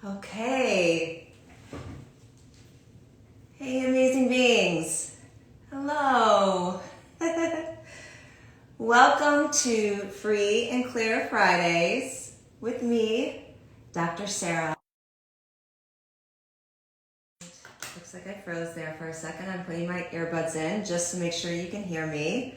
Okay. Hey, amazing beings. Hello. Welcome to Free and Clear Fridays with me, Dr. Sarah. Looks like I froze there for a second. I'm putting my earbuds in just to make sure you can hear me.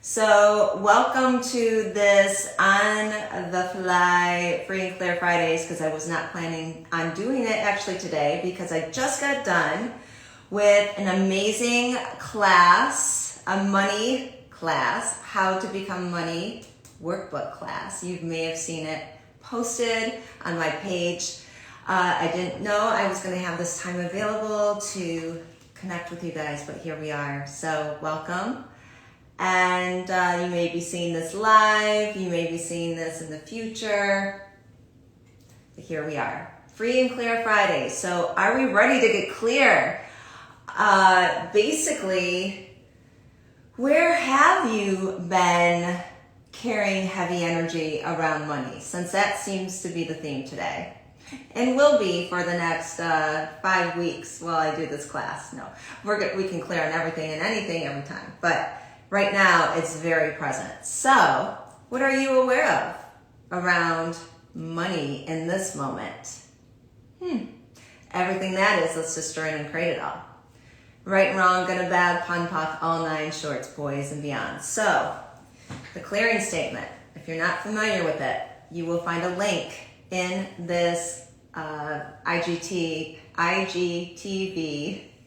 So welcome to this on the fly Free and Clear Fridays, because I was not planning on doing it actually today because I just got done with an amazing class, a money class, how to become money workbook class. You may have seen it posted on my page. I didn't know I was going to have this time available to connect with you guys, but here we are. So welcome. And you may be seeing this live, you may be seeing this in the future, but here we are, Free and Clear Friday. So are we ready to get clear? Basically, where have you been carrying heavy energy around money? Since that seems to be the theme today. And will be for the next 5 weeks while I do this class. No, we can clear on everything and anything every time, but right now, it's very present. So, what are you aware of around money in this moment? Everything that is, let's destroy it and create it all. Right and wrong, good and bad, pun, poc, all nine shorts, boys and beyond. So, the clearing statement, if you're not familiar with it, you will find a link in this IGTV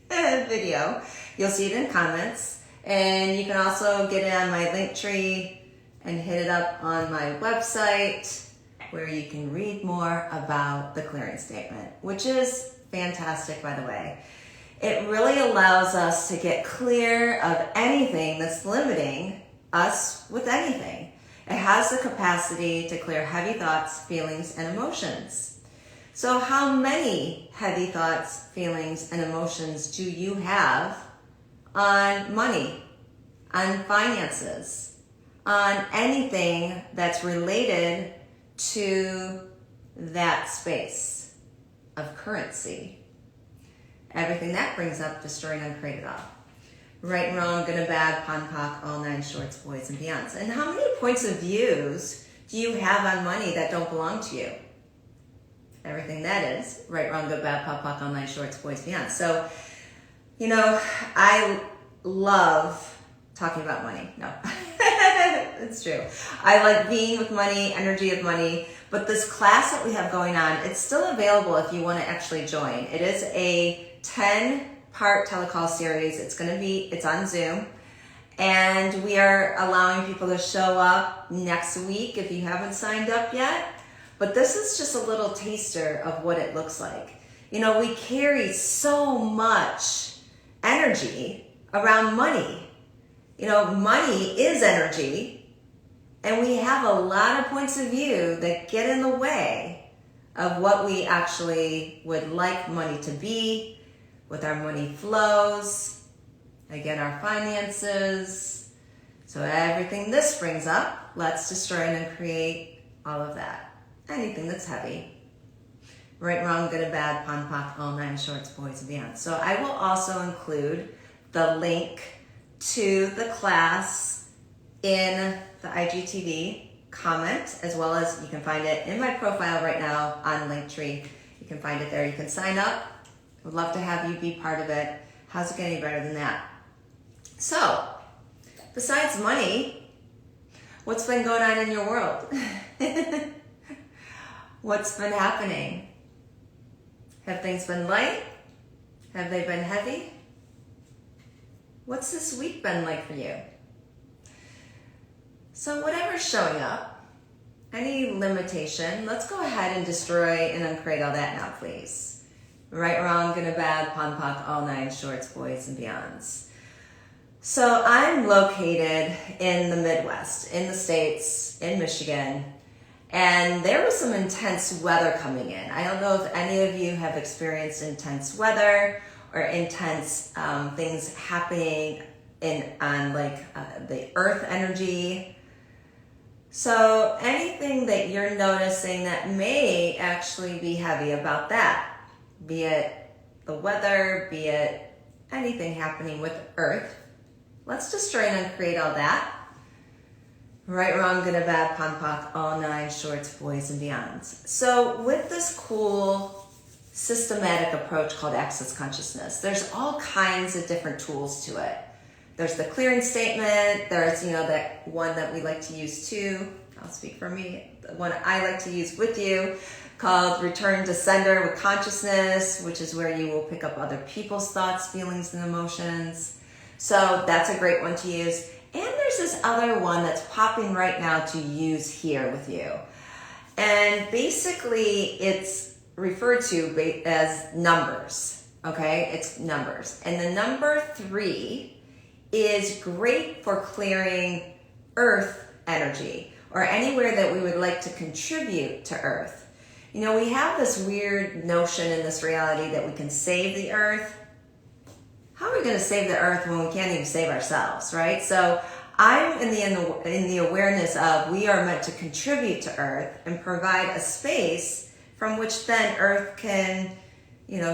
video. You'll see it in comments. And you can also get it on my link tree and hit it up on my website where you can read more about the clearing statement, which is fantastic, by the way. It really allows us to get clear of anything that's limiting us with anything. It has the capacity to clear heavy thoughts, feelings, and emotions. So how many heavy thoughts, feelings, and emotions do you have on money, on finances, on anything that's related to that space of currency? Everything that brings up, destroy and uncreate it all. Right and wrong, good and bad, pon poc, all nine shorts, boys and beyonds. And how many points of views do you have on money that don't belong to you? Everything that is, right, wrong, good, bad, pon poc, all nine shorts, boys and beyond. So, you know, I love talking about money. No, it's true. I like being with money, energy of money, but this class that we have going on, it's still available if you want to actually join. It is a 10-part telecall series. It's on Zoom, and we are allowing people to show up next week if you haven't signed up yet. But this is just a little taster of what it looks like. You know, we carry so much energy around money. You know, money is energy, and we have a lot of points of view that get in the way of what we actually would like money to be, with our money flows, again, our finances. So everything this brings up, let's destroy and create all of that. Anything that's heavy. Right, wrong, good and bad, pon poc, all nine shorts, boys and beyond. So I will also include the link to the class in the IGTV comment, as well as you can find it in my profile right now on Linktree. You can find it there. You can sign up. I would love to have you be part of it. How's it getting better than that? So, besides money, what's been going on in your world? What's been happening? Have things been light? Have they been heavy? What's this week been like for you? So whatever's showing up, any limitation, let's go ahead and destroy and uncreate all that now, please. Right, wrong, good and bad, pon poc, all nine shorts, boys and beyonds. So I'm located in the Midwest, in the States, in Michigan, and there was some intense weather coming in. I don't know if any of you have experienced intense weather or intense things happening on the earth energy. So anything that you're noticing that may actually be heavy about that, be it the weather, be it anything happening with Earth, let's destroy and uncreate all that. Right, wrong, good or bad, pon, poc, all nine shorts, boys and beyonds. So with this cool systematic approach called Access Consciousness, there's all kinds of different tools to it. There's the clearing statement, there's, that one that we like to use too. I'll speak for me. The one I like to use with you called Return to Sender with Consciousness, which is where you will pick up other people's thoughts, feelings, and emotions. So that's a great one to use. And there's this other one that's popping right now to use here with you. And basically it's referred to as numbers, okay? It's numbers. And the number 3 is great for clearing Earth energy or anywhere that we would like to contribute to Earth. We have this weird notion in this reality that we can save the Earth. How are we going to save the Earth when we can't even save ourselves, right? So I'm in the awareness of we are meant to contribute to Earth and provide a space from which then Earth can,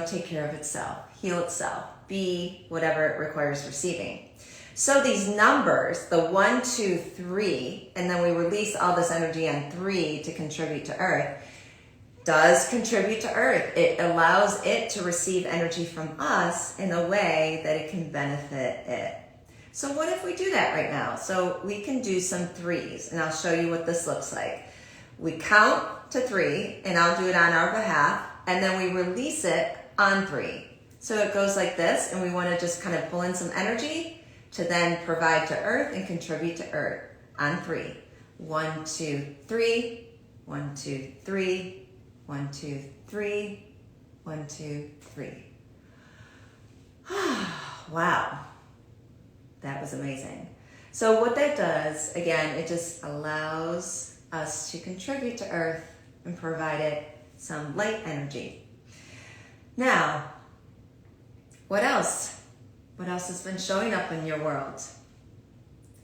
take care of itself, heal itself, be whatever it requires receiving. So these numbers, the 1, 2, 3, and then we release all this energy on 3 to contribute to Earth, does contribute to Earth. It allows it to receive energy from us in a way that it can benefit it. So what if we do that right now? So we can do some 3s, and I'll show you what this looks like. We count to 3, and I'll do it on our behalf, and then we release it on 3. So it goes like this, and we want to just kind of pull in some energy to then provide to Earth and contribute to Earth on 3. 1, 2, 3. 1, 2, 3. 1, 2, 3. 1, 2, 3. Wow. That was amazing. So what that does, again, it just allows us to contribute to Earth and provide it some light energy. Now, what else? What else has been showing up in your world?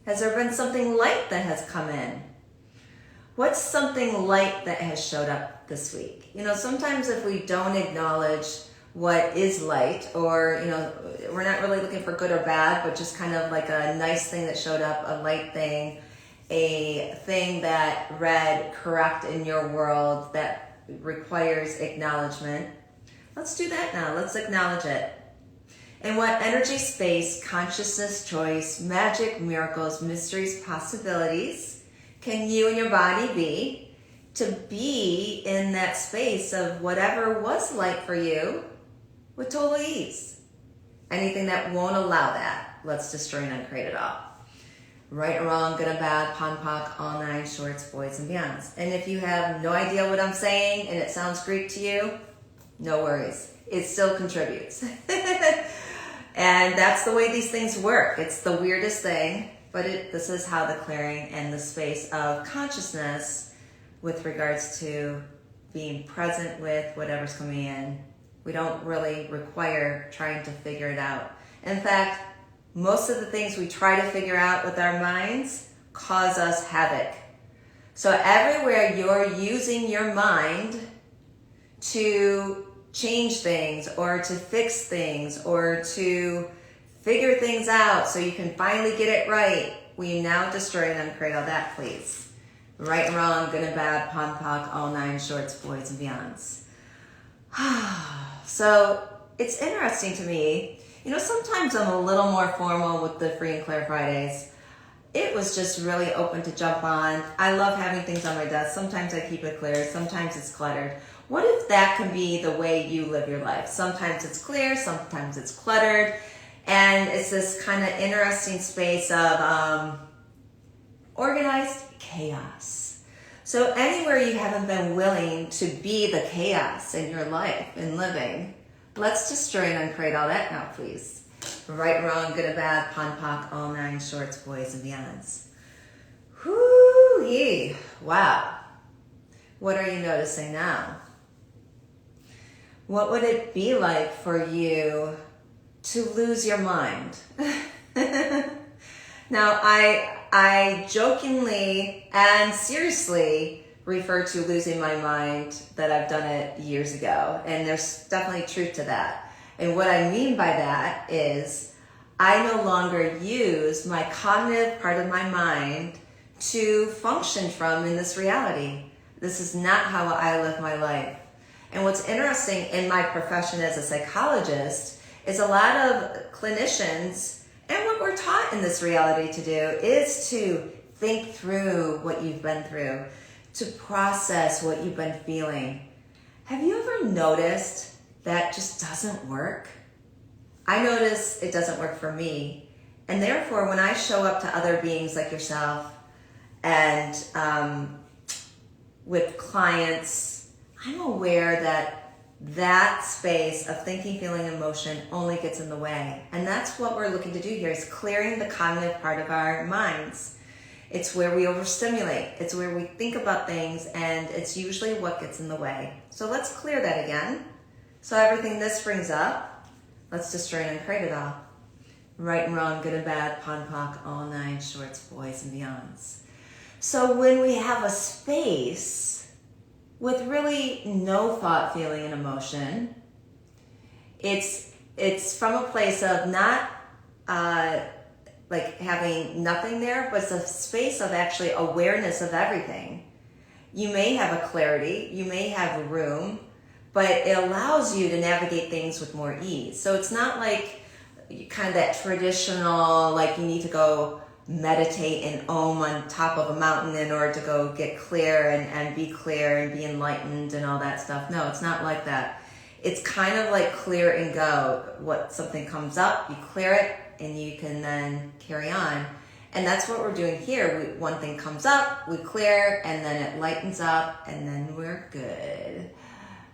Has there been something light that has come in? What's something light that has showed up this week? Sometimes if we don't acknowledge what is light, or, we're not really looking for good or bad, but just kind of like a nice thing that showed up, a light thing, a thing that read correct in your world that requires acknowledgement. Let's do that now. Let's acknowledge it. And what energy, space, consciousness, choice, magic, miracles, mysteries, possibilities can you and your body be to be in that space of whatever was light for you with total ease? Anything that won't allow that, let's destroy and uncreate it all. Right or wrong, good or bad, pon, poc, all nine shorts, boys and beyonds. And if you have no idea what I'm saying and it sounds Greek to you, no worries. It still contributes. And that's the way these things work. It's the weirdest thing, but this is how the clearing and the space of consciousness with regards to being present with whatever's coming in. We don't really require trying to figure it out. In fact, most of the things we try to figure out with our minds cause us havoc. So everywhere you're using your mind to change things or to fix things or to figure things out so you can finally get it right, will you now destroy and uncreate all that, please? Right and wrong, good and bad, pon, poc, all nine shorts, boys and beyonds. So it's interesting to me. Sometimes I'm a little more formal with the Free and Clear Fridays. It was just really open to jump on. I love having things on my desk. Sometimes I keep it clear. Sometimes it's cluttered. What if that can be the way you live your life? Sometimes it's clear. Sometimes it's cluttered. And it's this kind of interesting space of organized chaos. So anywhere you haven't been willing to be the chaos in your life and living, let's destroy and uncreate all that now, please. Right, wrong, good or bad, pon, poc, all nine shorts, boys and beyonds. Whoo-yee. Wow. What are you noticing now? What would it be like for you to lose your mind? Now, I jokingly and seriously refer to losing my mind that I've done it years ago. And there's definitely truth to that. And what I mean by that is I no longer use my cognitive part of my mind to function from in this reality. This is not how I live my life. And what's interesting in my profession as a psychologist is a lot of clinicians, and what we're taught in this reality to do is to think through what you've been through, to process what you've been feeling. Have you ever noticed that just doesn't work? I notice it doesn't work for me. And therefore, when I show up to other beings like yourself and with clients, I'm aware that space of thinking, feeling, emotion only gets in the way. And that's what we're looking to do here, is clearing the cognitive part of our minds. It's where we overstimulate. It's where we think about things, and it's usually what gets in the way. So let's clear that again. So everything this brings up, let's destroy and uncreate it all. Right and wrong, good and bad, pon poc, all nine shorts, boys and beyonds. So when we have a space with really no thought, feeling, and emotion, it's from a place of not like having nothing there, but it's a space of actually awareness of everything. You may have a clarity, you may have a room, but it allows you to navigate things with more ease. So it's not like kind of that traditional, like you need to go meditate and om on top of a mountain in order to go get clear and be clear and be enlightened and all that stuff. No, it's not like that. It's kind of like clear and go. What something comes up, you clear it, and you can then carry on. And that's what we're doing here. One thing comes up, we clear, and then it lightens up, and then we're good.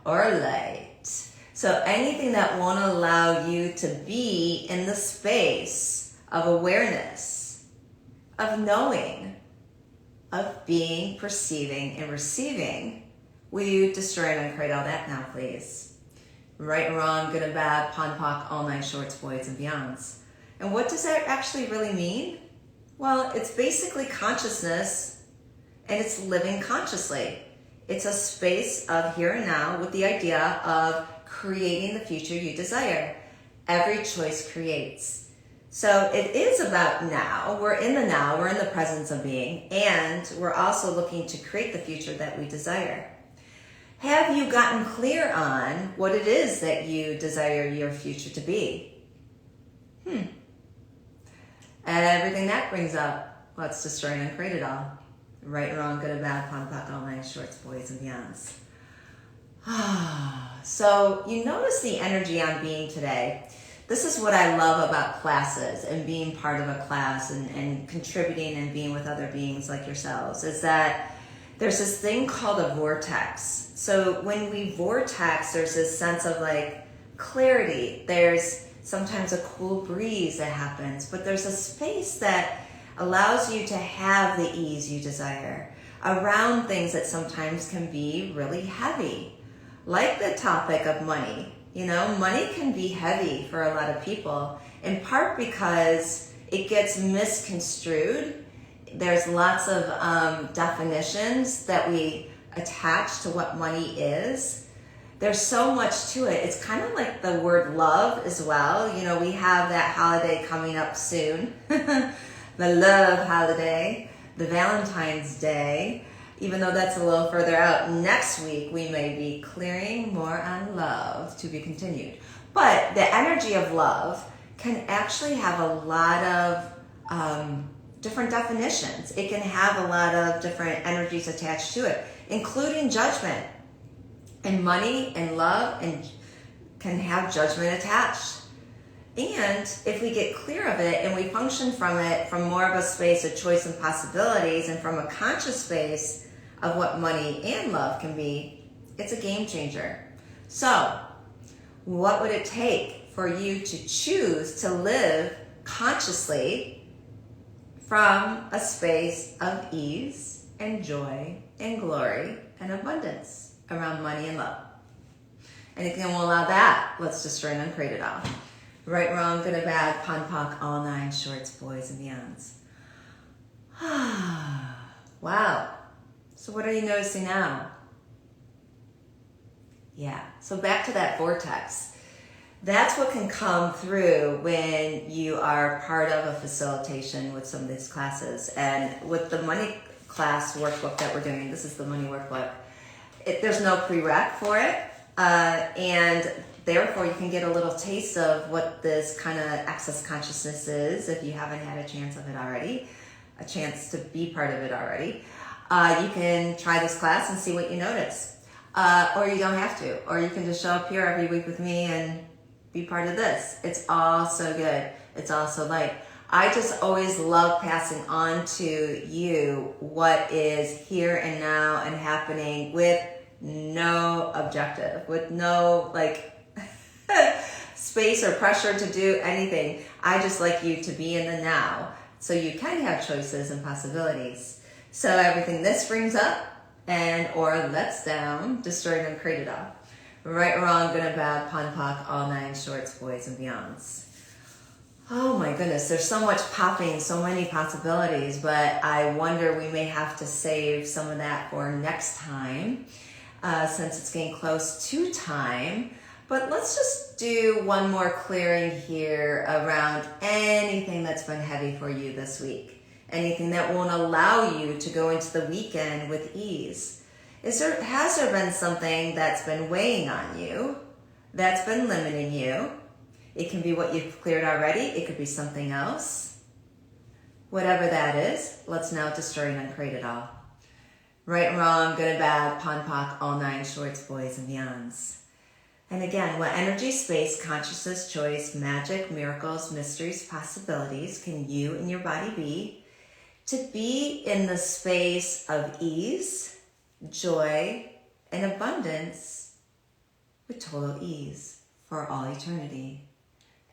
Or light. So anything that won't allow you to be in the space of awareness, of knowing, of being, perceiving, and receiving, will you destroy and uncreate all that now, please? Right and wrong, good and bad, pon poc, all nine shorts, boys and beyonds. And what does that actually really mean? Well, it's basically consciousness, and it's living consciously. It's a space of here and now with the idea of creating the future you desire. Every choice creates. So it is about now. We're in the now, we're in the presence of being, and we're also looking to create the future that we desire. Have you gotten clear on what it is that you desire your future to be? And everything that brings up, let's destroy and uncreate it all. Right and wrong, good and bad, pon poc, all nine shorts, boys and beyonds. So you notice the energy I'm being today. This is what I love about classes and being part of a class and contributing and being with other beings like yourselves, is that there's this thing called a vortex. So when we vortex, there's this sense of like clarity. There's sometimes a cool breeze that happens, but there's a space that allows you to have the ease you desire around things that sometimes can be really heavy. Like the topic of money. You know, money can be heavy for a lot of people, in part because it gets misconstrued. There's lots of definitions that we attach to what money is. There's so much to it. It's kind of like the word love as well. You know, we have that holiday coming up soon. The love holiday, the Valentine's Day. Even though that's a little further out, next week we may be clearing more on love, to be continued. But the energy of love can actually have a lot of different definitions. It can have a lot of different energies attached to it, including judgment. And money and love and can have judgment attached. And if we get clear of it and we function from it from more of a space of choice and possibilities, and from a conscious space of what money and love can be, it's a game changer. So what would it take for you to choose to live consciously from a space of ease and joy and glory and abundance around money and love? Anything that will allow that, let's destroy and uncreate it all. Right, wrong, good and bad, pon poc, all nine shorts, boys and beyonds. Wow. So what are you noticing now? Yeah. So back to that vortex. That's what can come through when you are part of a facilitation with some of these classes. And with the money class workbook that we're doing, this is the money workbook, there's no prereq for it. And therefore you can get a little taste of what this kind of access consciousness is if you haven't had a chance of it already, a chance to be part of it already. You can try this class and see what you notice. Or you don't have to. Or you can just show up here every week with me and be part of this. It's all so good. It's all so light. I just always love passing on to you what is here and now and happening with no objective, with no space or pressure to do anything. I just like you to be in the now so you can have choices and possibilities. So everything this brings up and or lets down, destroyed and created off. Right, wrong, good and bad, pon poc, all nine shorts, boys and beyonds. Oh my goodness, there's so much popping, so many possibilities, but I wonder we may have to save some of that for next time since it's getting close to time. But let's just do one more clearing here around anything that's been heavy for you this week. Anything that won't allow you to go into the weekend with ease. Has there been something that's been weighing on you, that's been limiting you? It can be what you've cleared already. It could be something else. Whatever that is, let's now destroy and uncreate it all. Right and wrong, good and bad, pon poc, all nine shorts, boys and beyonds. And again, what energy, space, consciousness, choice, magic, miracles, mysteries, possibilities can you and your body be to be in the space of ease, joy, and abundance with total ease for all eternity.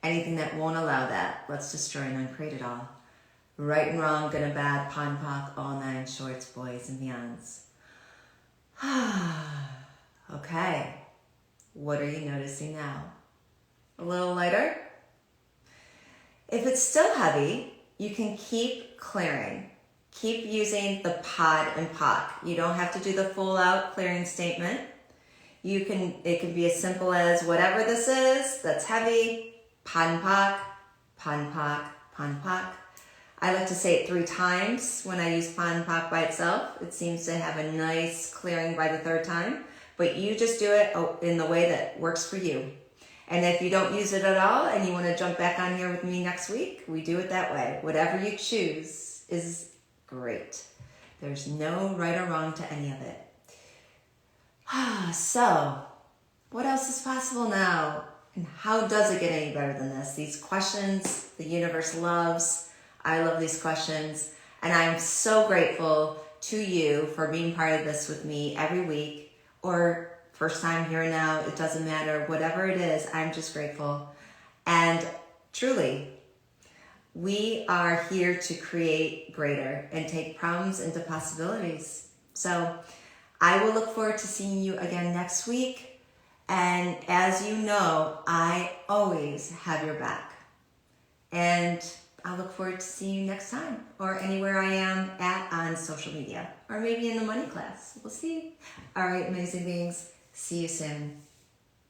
Anything that won't allow that, let's destroy and uncreate it all. Right and wrong, good and bad, pon poc, all nine shorts, boys and beyonds. Okay, what are you noticing now? A little lighter? If it's still heavy, you can keep clearing. Keep using the pod and poc. You don't have to do the full out clearing statement. It can be as simple as whatever this is that's heavy, pon poc, pon poc, pon poc. I like to say it 3 times when I use pon poc by itself. It seems to have a nice clearing by the 3rd time, but you just do it in the way that works for you. And if you don't use it at all and you want to jump back on here with me next week, we do it that way. Whatever you choose is great. There's no right or wrong to any of it. So, what else is possible now? And how does it get any better than this? These questions the universe loves. I love these questions. And I'm so grateful to you for being part of this with me every week or first time here and now. It doesn't matter. Whatever it is, I'm just grateful. And truly, we are here to create greater and take problems into possibilities. So I will look forward to seeing you again next week. And as you know, I always have your back. And I look forward to seeing you next time or anywhere I am at on social media or maybe in the money class. We'll see. All right, amazing beings. See you soon.